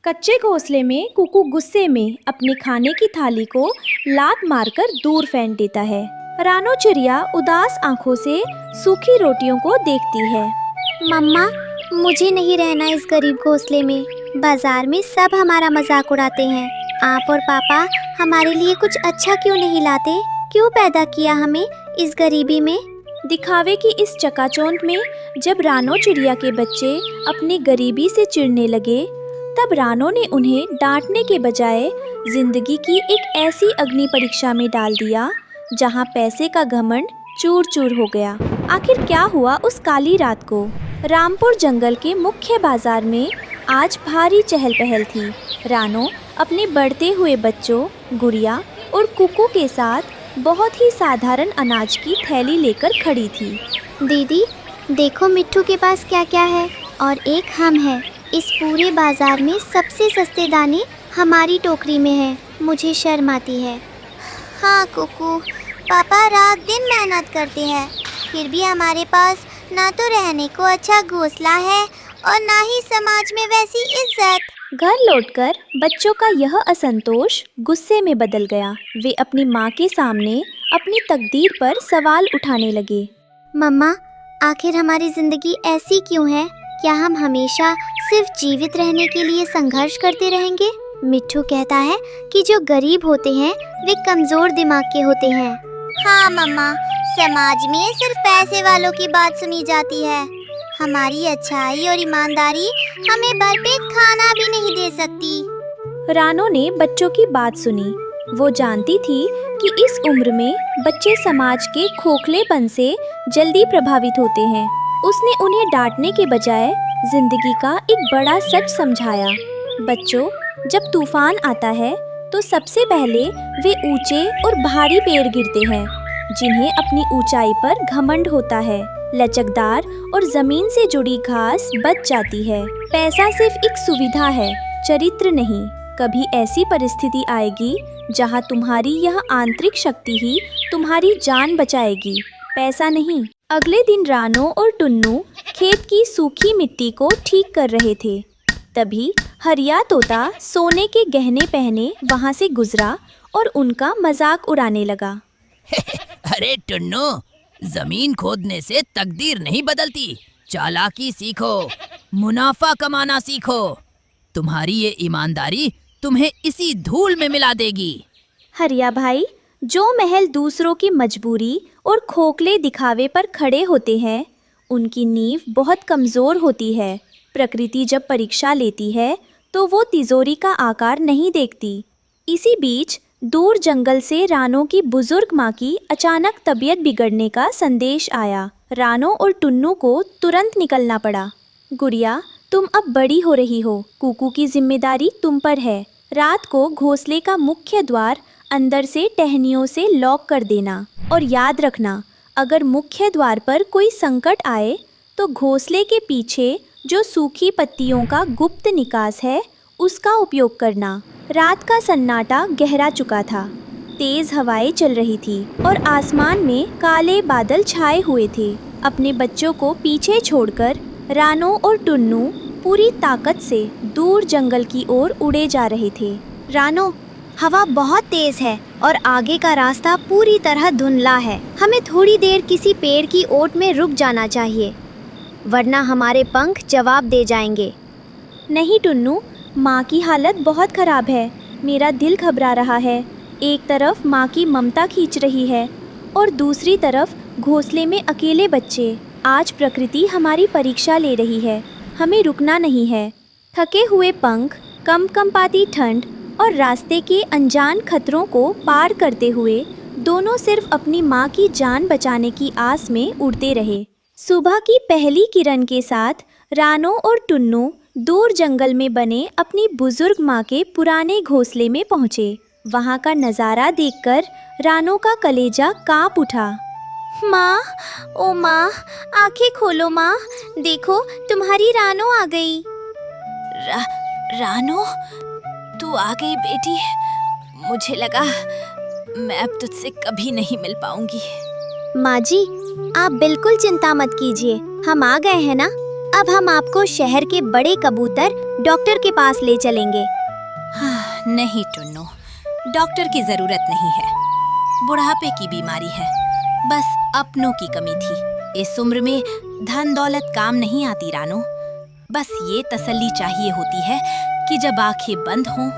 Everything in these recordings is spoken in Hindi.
कच्चे घोंसले में कुकू गुस्से में अपने खाने की थाली को लात मारकर दूर फेंक देता है। रानो चिड़िया उदास आंखों से सूखी रोटियों को देखती है। मम्मा, मुझे नहीं रहना इस गरीब घोंसले में। बाजार में सब हमारा मजाक उड़ाते हैं। आप और पापा हमारे लिए कुछ अच्छा क्यों नहीं लाते? क्यों पैदा किया हमें इस गरीबी में? दिखावे की इस चकाचौंध में जब रानो चिड़िया के बच्चे अपनी गरीबी से चिढ़ने लगे, तब रानो ने उन्हें डांटने के बजाय जिंदगी की एक ऐसी अग्नि परीक्षा में डाल दिया जहां पैसे का घमंड चूर चूर हो गया। आखिर क्या हुआ उस काली रात को? रामपुर जंगल के मुख्य बाजार में आज भारी चहल पहल थी। रानो अपने बढ़ते हुए बच्चों गुड़िया और कुकू के साथ बहुत ही साधारण अनाज की थैली लेकर खड़ी थी। दीदी, देखो मिट्ठू के पास क्या क्या है और एक हम हैं। इस पूरे बाजार में सबसे सस्ते दाने हमारी टोकरी में हैं। मुझे शर्म आती है। हाँ कुकू, पापा रात दिन मेहनत करते हैं, फिर भी हमारे पास ना तो रहने को अच्छा घोंसला है और ना ही समाज में वैसी इज्जत। घर लौटकर बच्चों का यह असंतोष गुस्से में बदल गया। वे अपनी माँ के सामने अपनी तकदीर पर सवाल उठाने लगे। मम्मा, आखिर हमारी जिंदगी ऐसी क्यों है? क्या हम हमेशा सिर्फ जीवित रहने के लिए संघर्ष करते रहेंगे? मिट्ठू कहता है कि जो गरीब होते हैं वे कमजोर दिमाग के होते हैं। हाँ मम्मा, समाज में सिर्फ पैसे वालों की बात सुनी जाती है। हमारी अच्छाई और ईमानदारी हमें भरपेट खाना भी नहीं दे सकती। रानो ने बच्चों की बात सुनी। वो जानती थी कि इस उम्र में बच्चे समाज के खोखलेपन से जल्दी प्रभावित होते हैं। उसने उन्हें डांटने के बजाय जिंदगी का एक बड़ा सच समझाया। बच्चों, जब तूफान आता है तो सबसे पहले वे ऊंचे और भारी पेड़ गिरते हैं जिन्हें अपनी ऊंचाई पर घमंड होता है। लचकदार और जमीन से जुड़ी घास बच जाती है। पैसा सिर्फ एक सुविधा है, चरित्र नहीं। कभी ऐसी परिस्थिति आएगी जहां तुम्हारी यह आंतरिक शक्ति ही तुम्हारी जान बचाएगी, पैसा नहीं। अगले दिन रानो और टुन्नू खेत की सूखी मिट्टी को ठीक कर रहे थे। तभी हरिया तोता सोने के गहने पहने वहां से गुजरा और उनका मजाक उड़ाने लगा। अरे टुन्नू, जमीन खोदने से तकदीर नहीं बदलती। चालाकी सीखो, मुनाफा कमाना सीखो। तुम्हारी ये ईमानदारी तुम्हें इसी धूल में मिला देगी। हरिया भाई, जो महल दूसरों की मजबूरी और खोखले दिखावे पर खड़े होते हैं, उनकी नींव बहुत कमज़ोर होती है। प्रकृति जब परीक्षा लेती है तो वो तिजोरी का आकार नहीं देखती। इसी बीच दूर जंगल से रानो की बुजुर्ग माँ की अचानक तबीयत बिगड़ने का संदेश आया। रानो और टुन्नू को तुरंत निकलना पड़ा। गुड़िया, तुम अब बड़ी हो रही हो। कुकू की जिम्मेदारी तुम पर है। रात को घोंसले का मुख्य द्वार अंदर से टहनियों से लॉक कर देना। और याद रखना, अगर मुख्य द्वार पर कोई संकट आए तो घोंसले के पीछे जो सूखी पत्तियों का गुप्त निकास है उसका उपयोग करना। रात का सन्नाटा गहरा चुका था। तेज हवाएं चल रही थी और आसमान में काले बादल छाए हुए थे। अपने बच्चों को पीछे छोड़कर रानो और टुन्नू पूरी ताकत से दूर जंगल की ओर उड़े जा रहे थे। रानो, हवा बहुत तेज है और आगे का रास्ता पूरी तरह धुंधला है। हमें थोड़ी देर किसी पेड़ की ओट में रुक जाना चाहिए, वरना हमारे पंख जवाब दे जाएंगे। नहीं टुन्नू, माँ की हालत बहुत ख़राब है। मेरा दिल घबरा रहा है। एक तरफ माँ की ममता खींच रही है और दूसरी तरफ घोंसले में अकेले बच्चे। आज प्रकृति हमारी परीक्षा ले रही है, हमें रुकना नहीं है। थके हुए पंख, कंपकंपाती ठंड और रास्ते के अनजान खतरों को पार करते हुए दोनों सिर्फ अपनी माँ की जान बचाने की आस में उड़ते रहे। सुबह की पहली किरण के साथ रानो और टुन्नू दूर जंगल में बने अपनी बुजुर्ग माँ के पुराने घोंसले में पहुँचे। वहाँ का नज़ारा देखकर रानो का कलेजा काँप उठा। माँ, ओ माँ, आंखें खोलो माँ, देखो तुम्हारी रानो आ गई। रानो, तू आ गई बेटी। मुझे लगा मैं अब तुझसे कभी नहीं मिल पाऊंगी। माँ जी, आप बिल्कुल चिंता मत कीजिए, हम आ गए हैं ना। अब हम आपको शहर के बड़े कबूतर डॉक्टर के पास ले चलेंगे। नहीं टुन्नू, डॉक्टर की जरूरत नहीं है। बुढ़ापे की बीमारी है, बस अपनों की कमी थी। इस उम्र में धन दौलत काम नहीं आती रानो। बस ये तसल्ली चाहिए होती है कि जब आंखें बंद हों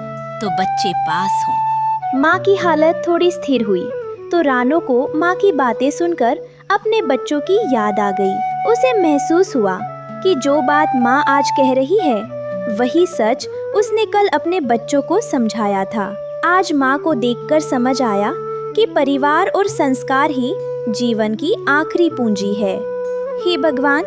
तो बच्चे पास हों। माँ की हालत थोड़ी स्थिर हुई तो रानो को माँ की बातें सुनकर अपने बच्चों की याद आ गई। उसे महसूस हुआ कि जो बात माँ आज कह रही है वही सच उसने कल अपने बच्चों को समझाया था। आज माँ को देखकर समझ आया कि परिवार और संस्कार ही जीवन की आखिरी पूंजी है। हे भगवान,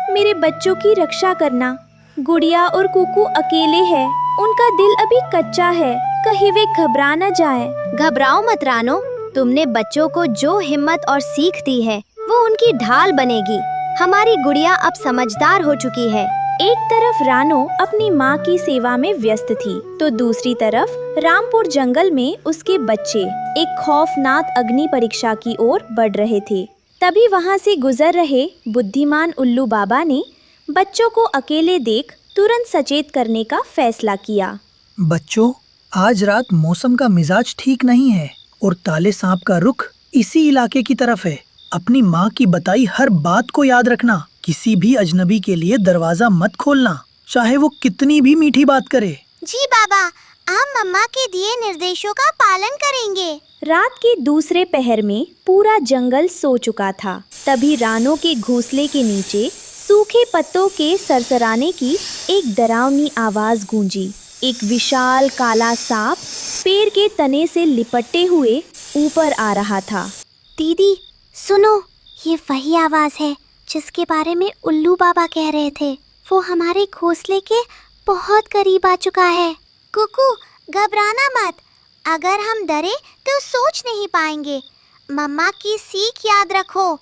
मेरे बच्चों की रक्षा करना। गुड़िया और कुकू अकेले हैं, उनका दिल अभी कच्चा है, कहीं वे घबरा न जाए। घबराओ मत रानो, तुमने बच्चों को जो हिम्मत और सीख दी है वो उनकी ढाल बनेगी। हमारी गुड़िया अब समझदार हो चुकी है। एक तरफ रानो अपनी माँ की सेवा में व्यस्त थी तो दूसरी तरफ रामपुर जंगल में उसके बच्चे एक खौफनाक अग्नि परीक्षा की ओर बढ़ रहे थे। तभी वहाँ से गुजर रहे बुद्धिमान उल्लू बाबा ने बच्चों को अकेले देख तुरंत सचेत करने का फैसला किया। बच्चों, आज रात मौसम का मिजाज ठीक नहीं है और काले सांप का रुख इसी इलाके की तरफ है। अपनी माँ की बताई हर बात को याद रखना। किसी भी अजनबी के लिए दरवाजा मत खोलना, चाहे वो कितनी भी मीठी बात करे। जी बाबा, हम मम्मा के दिए निर्देशों का पालन करेंगे। रात के दूसरे पहर में पूरा जंगल सो चुका था। तभी रानो के घोंसले के नीचे सूखे पत्तों के सरसराने की एक डरावनी आवाज गूंजी। एक विशाल काला सांप पेड़ के तने से लिपटते हुए ऊपर आ रहा था। दीदी सुनो, ये वही आवाज है जिसके बारे में उल्लू बाबा कह रहे थे। वो हमारे घोंसले के बहुत करीब आ चुका है। कुकू, घबराना मत। अगर हम डरे तो सोच नहीं पाएंगे। मम्मा की सीख याद रखो।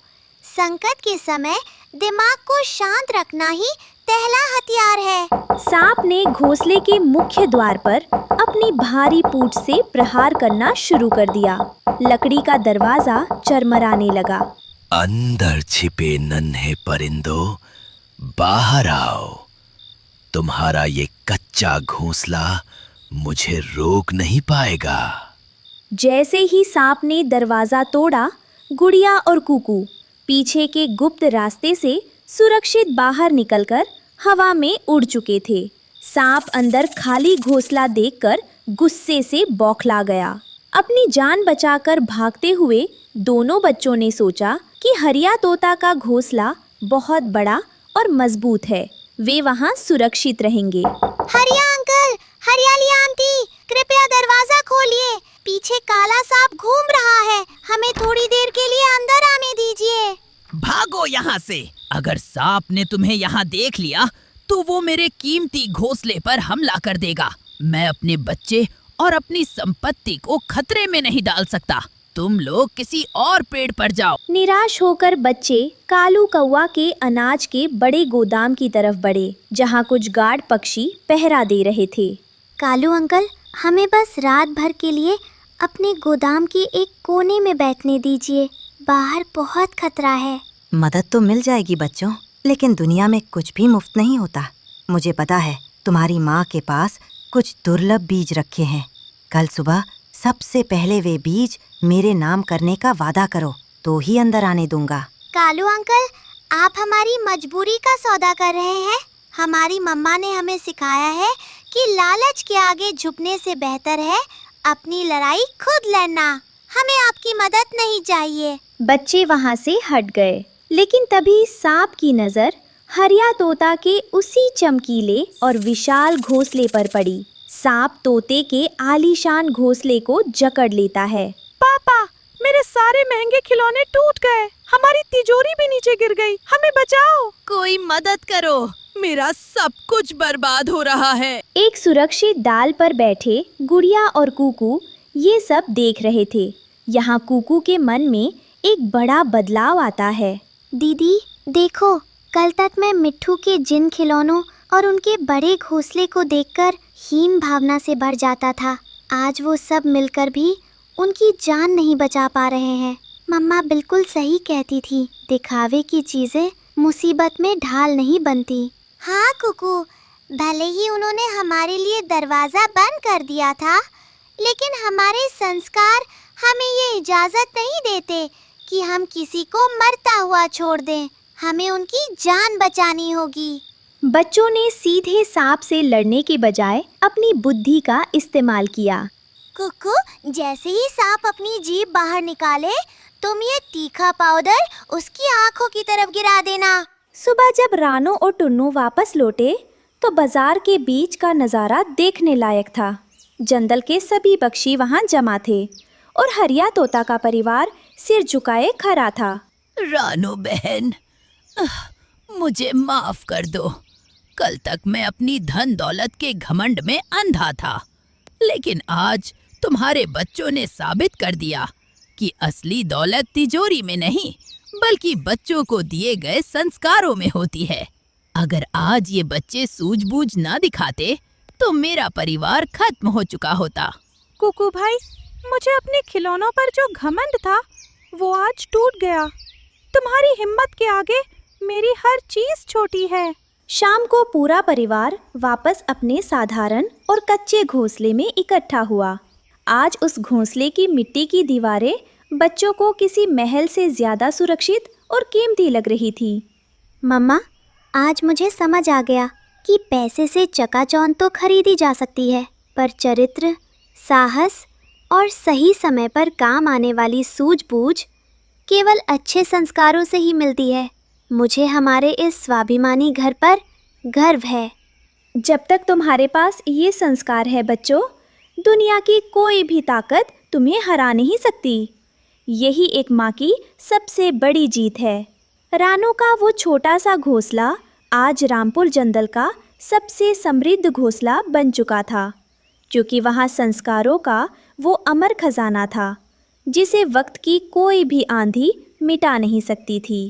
संकट के समय दिमाग को शांत रखना ही पहला हथियार है। सांप ने घोंसले के मुख्य द्वार पर अपनी भारी पूंछ से प्रहार करना शुरू कर दिया। लकड़ी का दरवाजा चरमराने लगा। अंदर छिपे नन्हे परिंदों, बाहर आओ। तुम्हारा ये कच्चा घोंसला मुझे रोक नहीं पाएगा। जैसे ही सांप ने दरवाजा तोड़ा, गुड़िया और कुकू पीछे के गुप्त रास्ते से सुरक्षित बाहर निकलकर हवा में उड़ चुके थे। सांप अंदर खाली घोंसला देखकर गुस्से से बौखला गया। अपनी जान बचाकर भागते हुए दोनों बच्चों ने सोचा कि हरिया तोता का घोंसला बहुत बड़ा और मजबूत है, वे वहाँ सुरक्षित रहेंगे। हरिया अंकल, हरियाली आंटी, कृपया दरवाजा खोलिए। पीछे काला सांप घूम रहा है, हमें थोड़ी देर के लिए अंदर आने दीजिए। भागो यहाँ से। अगर सांप ने तुम्हें यहाँ देख लिया तो वो मेरे कीमती घोंसले पर हमला कर देगा। मैं अपने बच्चे और अपनी संपत्ति को खतरे में नहीं डाल सकता। तुम लोग किसी और पेड़ पर जाओ। निराश होकर बच्चे कालू कौवा के अनाज के बड़े गोदाम की तरफ बढ़े, जहाँ कुछ गार्ड पक्षी पहरा दे रहे थे। कालू अंकल, हमें बस रात भर के लिए अपने गोदाम के एक कोने में बैठने दीजिए। बाहर बहुत खतरा है। मदद तो मिल जाएगी बच्चों, लेकिन दुनिया में कुछ भी मुफ्त नहीं होता। मुझे पता है तुम्हारी माँ के पास कुछ दुर्लभ बीज रखे हैं। कल सुबह सबसे पहले वे बीज मेरे नाम करने का वादा करो तो ही अंदर आने दूंगा। कालू अंकल, आप हमारी मजबूरी का सौदा कर रहे हैं। हमारी मम्मा ने हमें सिखाया है कि लालच के आगे झुकने से बेहतर है अपनी लड़ाई खुद लड़ना। हमें आपकी मदद नहीं चाहिए। बच्चे वहाँ से हट गए, लेकिन तभी सांप की नजर हरिया तोता के उसी चमकीले और विशाल घोंसले पर पड़ी। सांप तोते के आलीशान घोंसले को जकड़ लेता है। पापा, मेरे सारे महंगे खिलौने टूट गए। हमारी तिजोरी भी नीचे गिर गई। हमें बचाओ। कोई मदद करो, मेरा सब कुछ बर्बाद हो रहा है। एक सुरक्षित डाल पर बैठे गुड़िया और कुकू ये सब देख रहे थे। यहाँ कुकू के मन में एक बड़ा बदलाव आता है। दीदी देखो, कल तक मैं मिट्ठू के जिन खिलौनों और उनके बड़े घोंसले को देखकर हीन भावना से भर जाता था। आज वो सब मिलकर भी उनकी जान नहीं बचा पा रहे हैं। मम्मा बिल्कुल सही कहती थी, दिखावे की चीजें मुसीबत में ढाल नहीं बनती। हाँ कुकू, भले ही उन्होंने हमारे लिए दरवाजा बंद कर दिया था, लेकिन हमारे संस्कार हमें ये इजाजत नहीं देते कि हम किसी को मरता हुआ छोड़ दें। हमें उनकी जान बचानी होगी। बच्चों ने सीधे सांप से लड़ने के बजाय अपनी बुद्धि का इस्तेमाल किया। कुकू, जैसे ही सांप अपनी जीभ बाहर निकाले, तुम ये तीखा पाउडर उसकी आंखों की तरफ गिरा देना। सुबह जब रानो और टुन्नू वापस लौटे तो बाजार के बीच का नज़ारा देखने लायक था। जंगल के सभी पक्षी वहां जमा थे और हरिया तोता का परिवार सिर झुकाए खड़ा था। रानो बहन, मुझे माफ कर दो। कल तक मैं अपनी धन दौलत के घमंड में अंधा था, लेकिन आज तुम्हारे बच्चों ने साबित कर दिया कि असली दौलत तिजोरी में नहीं, बल्कि बच्चों को दिए गए संस्कारों में होती है। अगर आज ये बच्चे सूझबूझ न दिखाते तो मेरा परिवार खत्म हो चुका होता। कुकू भाई, मुझे अपने खिलौनों पर जो घमंड था वो आज टूट गया। तुम्हारी हिम्मत के आगे मेरी हर चीज छोटी है। शाम को पूरा परिवार वापस अपने साधारण और कच्चे घोंसले में इकट्ठा हुआ। आज उस घोंसले की मिट्टी की दीवारें बच्चों को किसी महल से ज्यादा सुरक्षित और कीमती लग रही थी। मम्मा, आज मुझे समझ आ गया कि पैसे से चकाचौंध तो खरीदी जा सकती है, पर चरित्र, साहस और सही समय पर काम आने वाली सूझबूझ केवल अच्छे संस्कारों से ही मिलती है। मुझे हमारे इस स्वाभिमानी घर पर गर्व है। जब तक तुम्हारे पास ये संस्कार है बच्चों, दुनिया की कोई भी ताकत तुम्हें हरा नहीं सकती। यही एक माँ की सबसे बड़ी जीत है। रानो का वो छोटा सा घोंसला आज रामपुर जंगल का सबसे समृद्ध घोंसला बन चुका था, क्योंकि वहाँ संस्कारों का वो अमर खजाना था जिसे वक्त की कोई भी आंधी मिटा नहीं सकती थी।